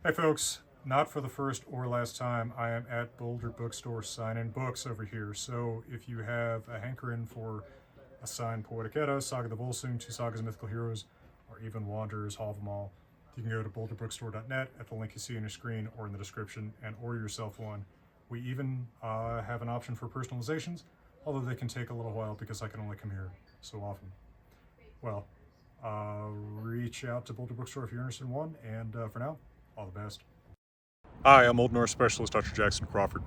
Hey folks, not for the first or last time, I am at Boulder Bookstore signing books over here. So if you have a hankering for a signed Poetic Edda, Saga the Volsung, Two Sagas of Mythical Heroes, or even Wanderers, Hall of them all, you can go to boulderbookstore.net at the link you see on your screen or in the description and order yourself one. We even have an option for personalizations, although they can take a little while because I can only come here so often. Well, reach out to Boulder Bookstore if you're interested in one, and for now, all the best. Hi, I'm Old Norse Specialist Dr. Jackson Crawford.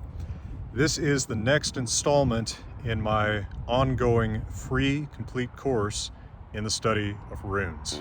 This is the next installment in my ongoing free complete course in the study of runes.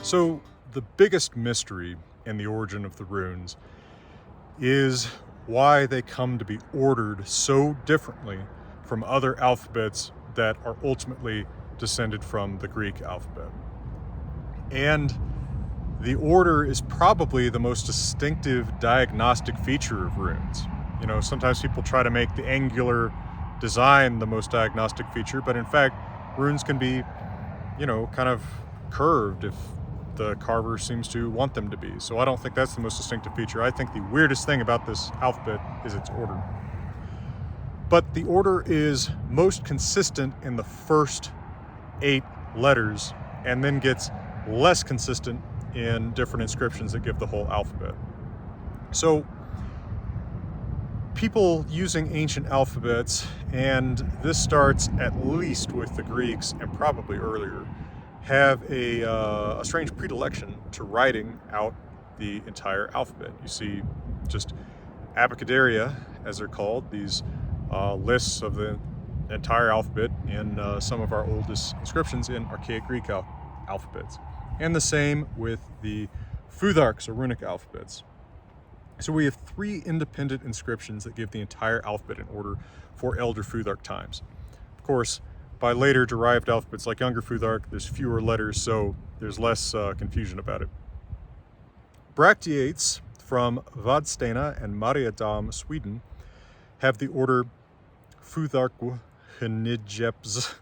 So, the biggest mystery in the origin of the runes is why they come to be ordered so differently from other alphabets that are ultimately descended from the Greek alphabet. And the order is probably the most distinctive diagnostic feature of runes. You know, sometimes people try to make the angular design the most diagnostic feature, but in fact, runes can be, kind of curved if the carver seems to want them to be. So I don't think that's the most distinctive feature. I think the weirdest thing about this alphabet is its order. But the order is most consistent in the first 8 letters and then gets less consistent in different inscriptions that give the whole alphabet. So people using ancient alphabets, and this starts at least with the Greeks and probably earlier, have a strange predilection to writing out the entire alphabet. You see just abacaderia, as they're called, these lists of the entire alphabet in some of our oldest inscriptions in archaic Greek alphabets. And the same with the Futharks, or runic alphabets. So we have 3 independent inscriptions that give the entire alphabet in order for Elder Futhark times. Of course, by later derived alphabets like Younger Futhark, there's fewer letters, so there's less confusion about it. Bracteates from Vadstena and Mariadam, Sweden, have the order Futhark Hnijeps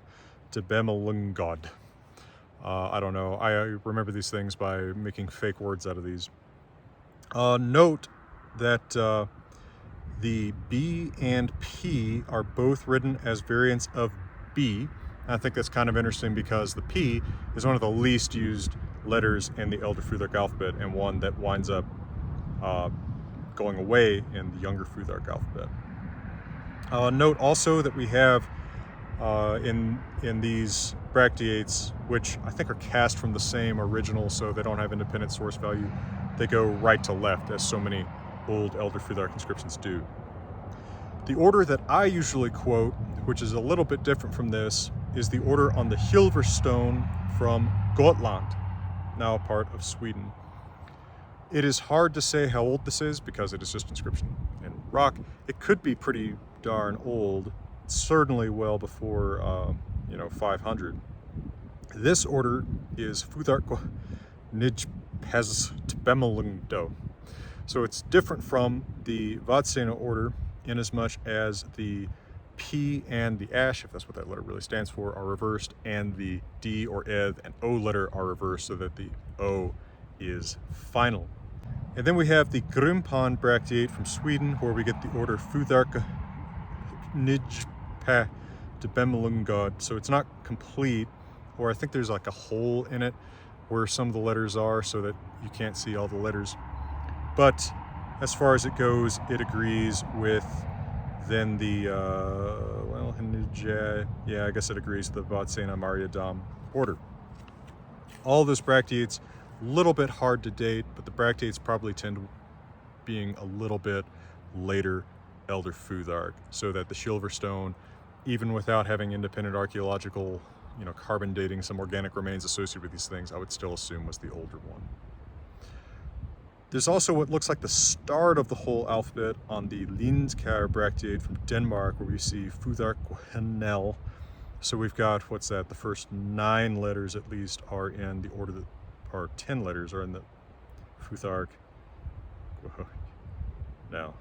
Tebemelungod. I don't know. I remember these things by making fake words out of these. Note that the B and P are both written as variants of B. I think that's kind of interesting because the P is one of the least used letters in the Elder Futhark alphabet and one that winds up going away in the Younger Futhark alphabet. Note also that we have in these bracteates, which I think are cast from the same original, so they don't have independent source value. They go right to left, as so many old Elder Futhark inscriptions do. The order that I usually quote, which is a little bit different from this, is the order on the Hilver stone from Gotland, now a part of Sweden. It is hard to say how old this is because it is just inscription in rock. It could be pretty darn old, certainly well before 500. This order is Futhark Nijpez Tbemelungdo. So it's different from the Vadstena order inasmuch as the P and the Ash, if that's what that letter really stands for, are reversed, and the D or Eth and O letter are reversed so that the O is final. And then we have the Grimpan bracteate from Sweden, where we get the order Futhark Nijpa Tbemelungod. So it's not complete, or I think there's like a hole in it where some of the letters are so that you can't see all the letters. But as far as it goes, it agrees with then the, I guess it agrees with the Vadstena Mariadam order. All those bracteates, a little bit hard to date, but the bracteates probably tend to being a little bit later Elder Futhark, so that the Silverstone, even without having independent archaeological, carbon dating some organic remains associated with these things, I would still assume was the older one. There's also what looks like the start of the whole alphabet on the Lindskær bracteate from Denmark, where we see Futhark. So we've got, what's that, the first 9 letters at least are in the order that, or 10 letters are in the Futhark. Now,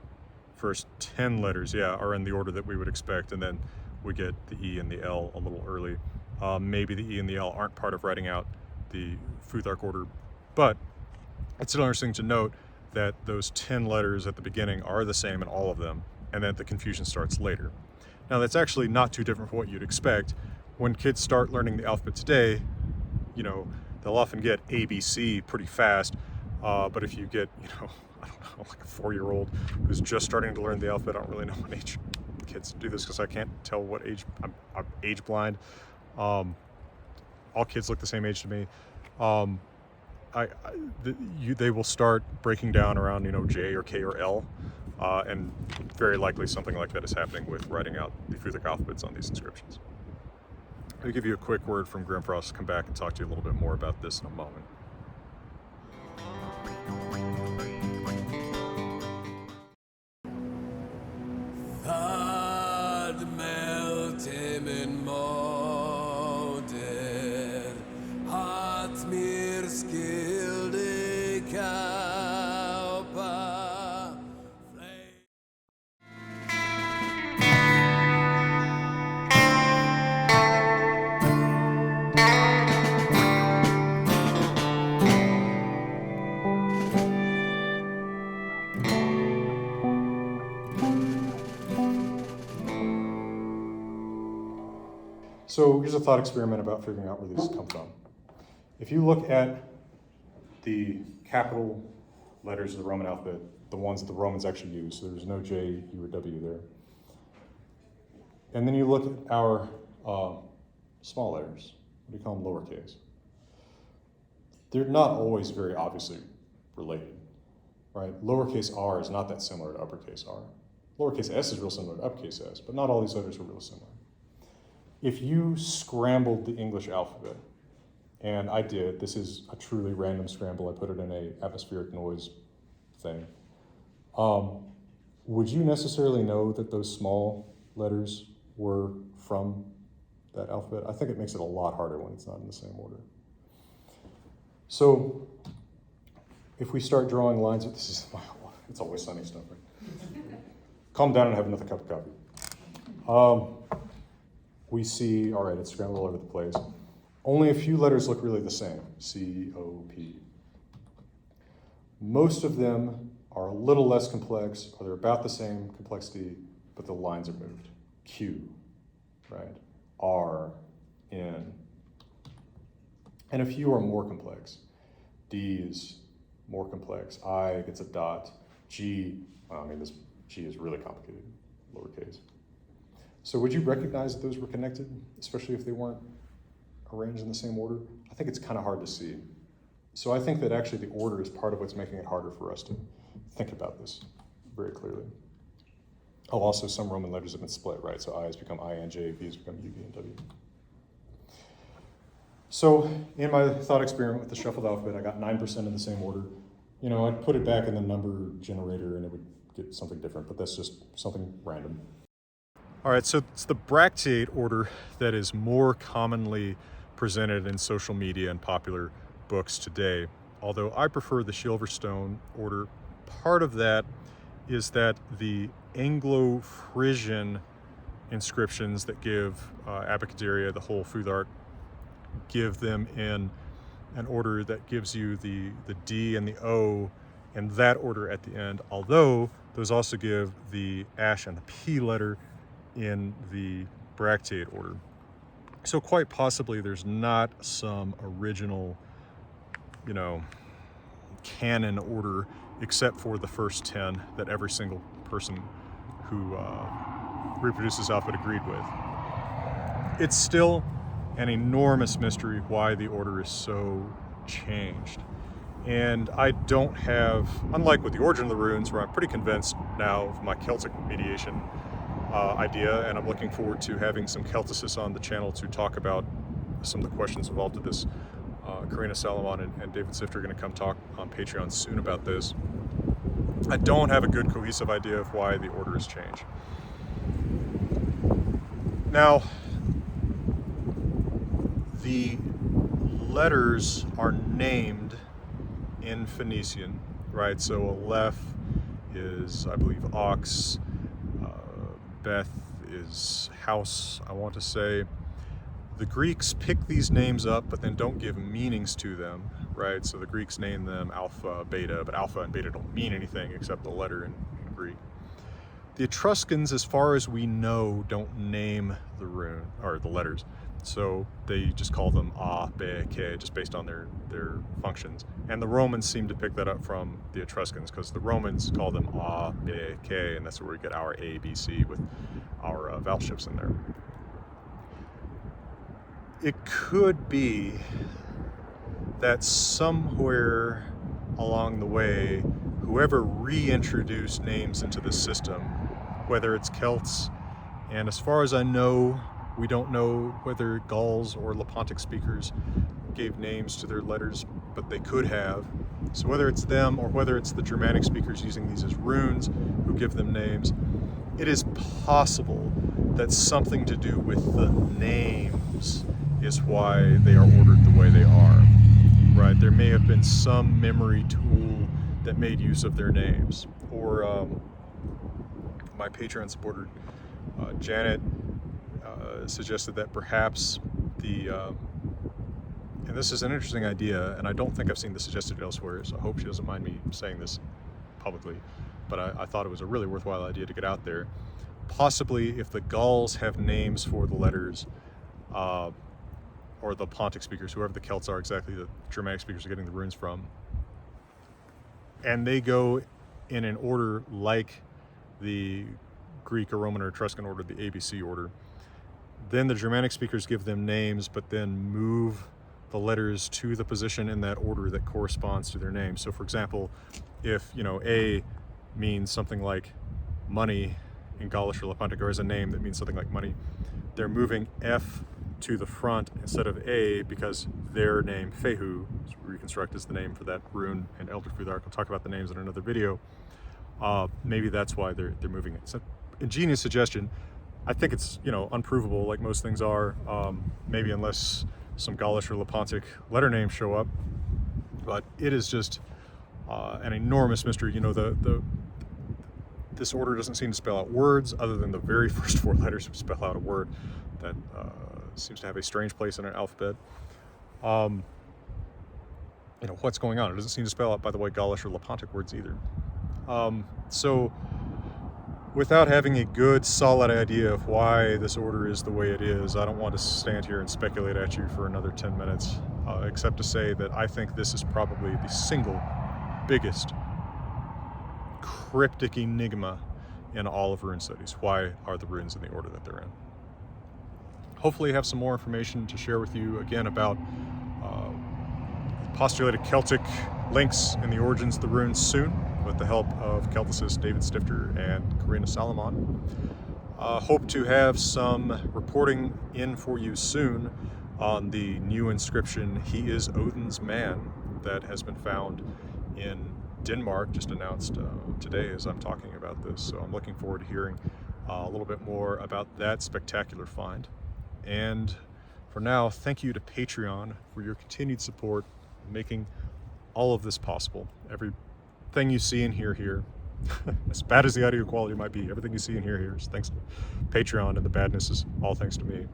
first 10 letters, yeah, are in the order that we would expect, and then we get the E and the L a little early. Maybe the E and the L aren't part of writing out the Futhark order, but it's still interesting to note that those 10 letters at the beginning are the same in all of them, and that the confusion starts later. Now, that's actually not too different from what you'd expect. When kids start learning the alphabet today, you know, they'll often get ABC pretty fast, but if you get, you know, I don't know, like a 4-year-old who's just starting to learn the alphabet, I don't really know what age kids do this because I can't tell what age, I'm age blind. All kids look the same age to me. They will start breaking down around, you know, J or K or L, and very likely something like that is happening with writing out the Futhark alphabets on these inscriptions. I'll give you a quick word from Grimfrost, come back and talk to you a little bit more about this in a moment. So here's a thought experiment about figuring out where these come from. If you look at the capital letters of the Roman alphabet, the ones that the Romans actually used, so there's no J, U, or W there. And then you look at our small letters, what do you call them, lowercase? They're not always very obviously related, right? Lowercase r is not that similar to uppercase r. Lowercase s is real similar to uppercase s, but not all these letters are real similar. If you scrambled the English alphabet, and I did, this is a truly random scramble, I put it in a atmospheric noise thing, would you necessarily know that those small letters were from that alphabet? I think it makes it a lot harder when it's not in the same order. So if we start drawing lines, this is, it's always sunny stuff, right? Calm down and have another cup of coffee. We see, all right, it's scrambled all over the place. Only a few letters look really the same, C, O, P. Most of them are a little less complex, or they're about the same complexity, but the lines are moved. Q, right? R, N. And a few are more complex. D is more complex. I gets a dot. G, this G is really complicated, lowercase. So would you recognize that those were connected, especially if they weren't arranged in the same order? I think it's kind of hard to see. So I think that actually the order is part of what's making it harder for us to think about this very clearly. Oh, also some Roman letters have been split, right? So I has become I and J, V has become U, V, and W. So in my thought experiment with the shuffled alphabet, I got 9% in the same order. You know, I'd put it back in the number generator and it would get something different, but that's just something random. All right, so it's the bracteate order that is more commonly presented in social media and popular books today, although I prefer the Silverstone order. Part of that is that the Anglo-Frisian inscriptions that give Abecedaria, the whole Futhark, give them in an order that gives you the D and the O in that order at the end, although those also give the Ash and the P letter in the bracteate order. So quite possibly there's not some original, you know, canon order except for the first 10 that every single person who reproduces alphabet agreed with. It's still an enormous mystery why the order is so changed. And I don't have, unlike with the origin of the runes, where I'm pretty convinced now of my Celtic mediation idea, and I'm looking forward to having some Celticists on the channel to talk about some of the questions involved with this. Karina Salomon and David Sifter are going to come talk on Patreon soon about this. I don't have a good cohesive idea of why the order has changed. Now, the letters are named in Phoenician, right? So Aleph is, I believe, ox. Beth is house, I want to say. The Greeks pick these names up, but then don't give meanings to them, right? So the Greeks name them alpha, beta, but alpha and beta don't mean anything except the letter in Greek. The Etruscans, as far as we know, don't name the rune, or the letters. So they just call them A, B, K, just based on their functions. And the Romans seem to pick that up from the Etruscans, because the Romans call them A, B, K, and that's where we get our A, B, C with our vowel shifts in there. It could be that somewhere along the way, whoever reintroduced names into the system, whether it's Celts, and as far as I know, we don't know whether Gauls or Lepontic speakers gave names to their letters, but they could have. So whether it's them or whether it's the Germanic speakers using these as runes who give them names, it is possible that something to do with the names is why they are ordered the way they are, right? There may have been some memory tool that made use of their names. Or my Patreon supporter, Janet, suggested that perhaps and this is an interesting idea, and I don't think I've seen this suggested elsewhere, so I hope she doesn't mind me saying this publicly, but I thought it was a really worthwhile idea to get out there. Possibly if the Gauls have names for the letters, or the Pontic speakers, whoever the Celts are exactly, the Germanic speakers are getting the runes from, and they go in an order like the Greek or Roman or Etruscan order, the ABC order, then the Germanic speakers give them names, but then move the letters to the position in that order that corresponds to their name. So for example, if A means something like money in Gaulish or Lepontic, or as a name that means something like money, they're moving F to the front instead of A because their name, Fehu, reconstruct is the name for that rune in Elder Futhark. I'll talk about the names in another video. Maybe that's why they're moving it. So, ingenious suggestion. I think it's unprovable, like most things are. Maybe unless some Gaulish or Lepontic letter names show up, but it is just an enormous mystery. This order doesn't seem to spell out words other than the very first four letters spell out a word that seems to have a strange place in an alphabet. What's going on? It doesn't seem to spell out, by the way, Gaulish or Lepontic words either. So without having a good, solid idea of why this order is the way it is, I don't want to stand here and speculate at you for another 10 minutes, except to say that I think this is probably the single biggest cryptic enigma in all of rune studies. Why are the runes in the order that they're in? Hopefully I have some more information to share with you again about postulated Celtic links in the origins of the runes soon, with the help of Celticist David Sifter and Karina Salomon. Hope to have some reporting in for you soon on the new inscription, "He is Odin's man," that has been found in Denmark, just announced today as I'm talking about this. So I'm looking forward to hearing a little bit more about that spectacular find. And for now, thank you to Patreon for your continued support in making all of this possible. Everything you see and hear here, as bad as the audio quality might be, everything you see and hear here is thanks to Patreon, and the badness is all thanks to me.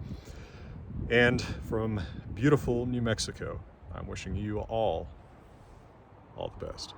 And from beautiful New Mexico, I'm wishing you all the best.